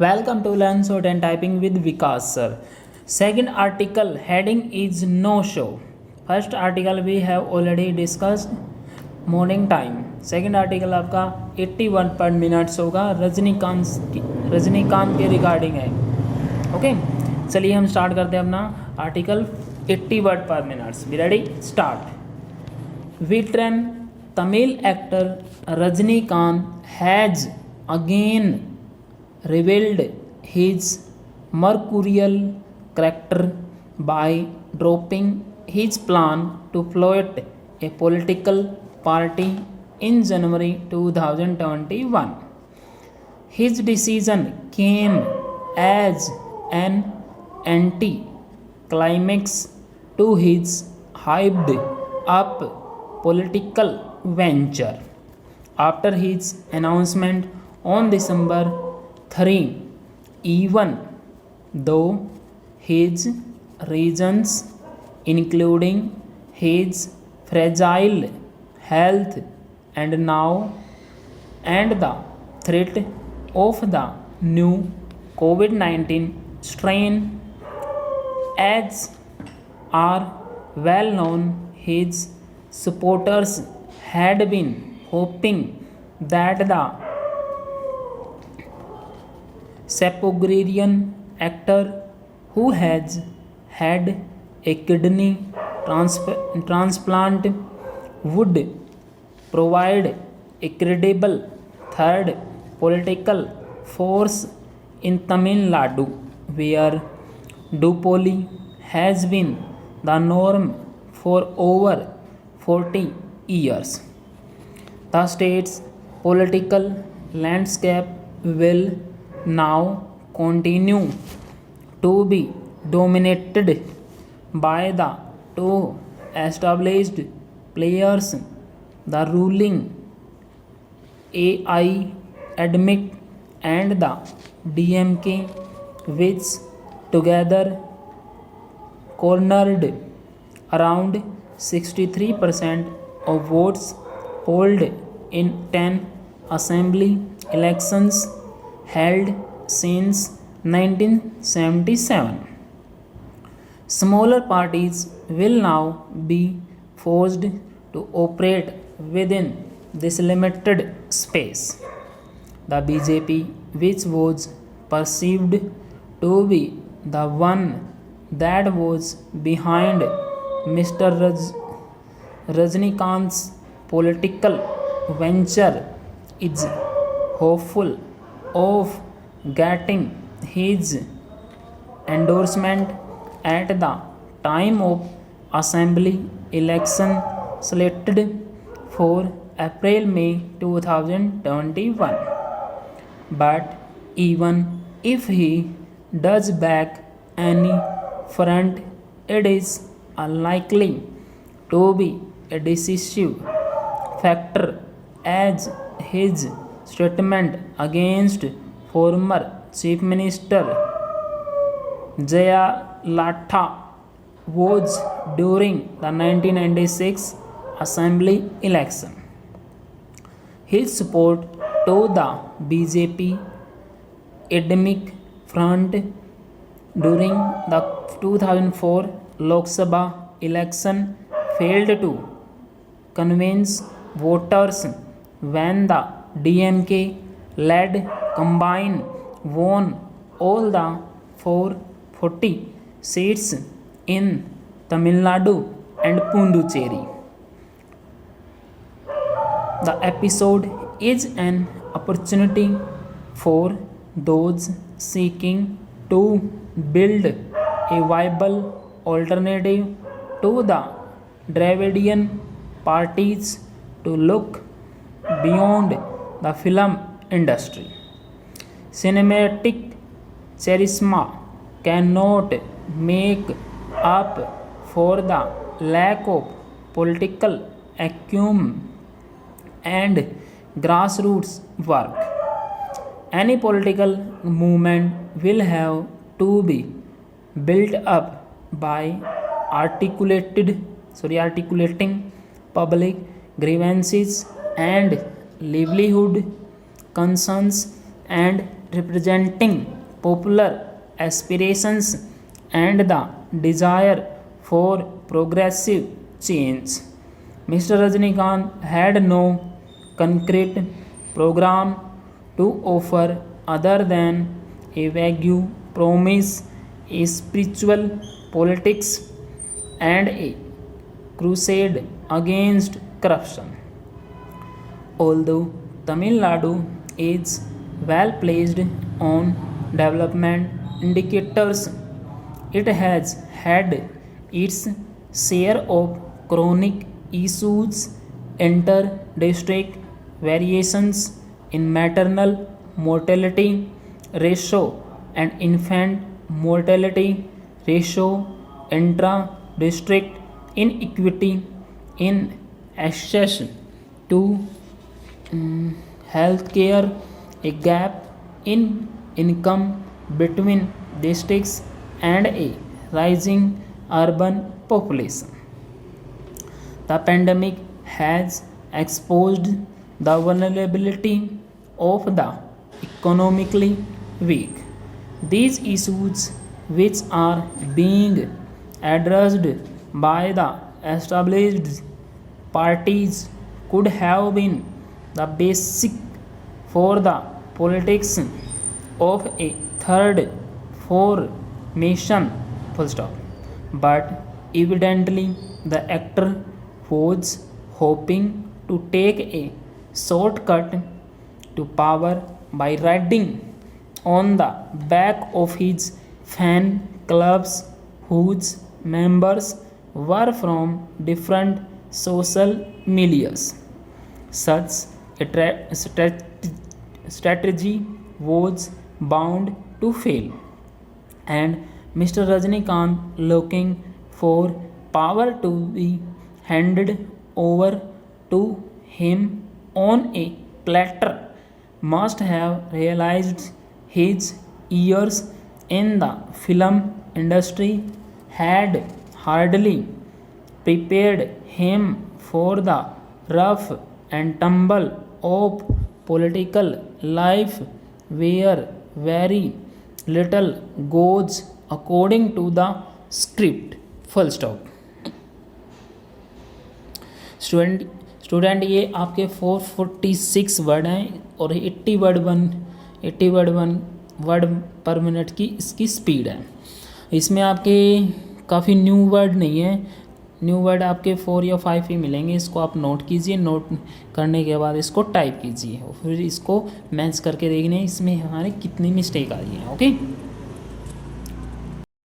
Welcome to Learn Short and Typing with Vikas sir. Second article heading is no show. First article we have already discussed morning time. Second article आपका 81 पर minutes होगा रजनीकांत के regarding है. Okay चलिए हम start करते हैं अपना आर्टिकल 80 वर्ड पर minutes. Be ready start. Veteran Tamil actor Rajnikant has again revealed his mercurial character by dropping his plan to float a political party in January 2021. His decision came as an anti-climax to his hyped up political venture. After his announcement on December 3, even though his reasons, including his fragile health and the threat of the new COVID-19 strain, as are well known, his supporters had been hoping that the septuagenarian actor, who has had a kidney transplant, would provide a credible third political force in Tamil Nadu, where duopoly has been the norm for over 40 years. The state's political landscape will now continue to be dominated by the two established players, the ruling AIADMIC and the DMK, which together cornered around 63% of votes polled in 10 assembly elections held since 1977. Smaller parties will now be forced to operate within this limited space. The BJP, which was perceived to be the one that was behind Mr. Rajnikant's political venture, is hopeful of getting his endorsement at the time of assembly election slated for April-May 2021. But even if he does back any front, it is unlikely to be a decisive factor, as his statement against former Chief Minister Jayalalitha was during the 1996 assembly election. His support to the BJP academic front during the 2004 Lok Sabha election failed to convince voters when the DMK-led combine won all the 440 seats in Tamil Nadu and Puducherry. The episode is an opportunity for those seeking to build a viable alternative to the Dravidian parties to look beyond the film industry. Cinematic charisma cannot make up for the lack of political acumen and grassroots work. Any political movement will have to be built up by articulating public grievances and livelihood concerns and representing popular aspirations and the desire for progressive change. Mr. Rajnikant had no concrete program to offer other than a vague promise, a spiritual politics, and a crusade against corruption. Although Tamil Nadu is well placed on development indicators, it has had its share of chronic issues, inter district variations in maternal mortality ratio and infant mortality ratio, intra district inequity in access to healthcare, a gap in income between districts, and a rising urban population. The pandemic has exposed the vulnerability of the economically weak. These issues, which are being addressed by the established parties, could have been the basic for the politics of a third formation, full stop. But evidently the actor was hoping to take a shortcut to power by riding on the back of his fan clubs whose members were from different social milieus. Such a strategy was bound to fail, and Mr. Rajnikant, looking for power to be handed over to him on a platter, must have realized his years in the film industry had hardly prepared him for the rough and tumble of political life, where very little goes according to the script, full stop. Student ये आपके 446 word हैं और 80 word पर minute की इसकी speed है। इसमें आपके काफ़ी न्यू वर्ड नहीं है, न्यू वर्ड आपके 4 या 5 ही मिलेंगे। इसको आप नोट कीजिए, नोट करने के बाद इसको टाइप कीजिए और फिर इसको मैच करके देखने इसमें हमारे कितनी मिस्टेक आ रही है। ओके।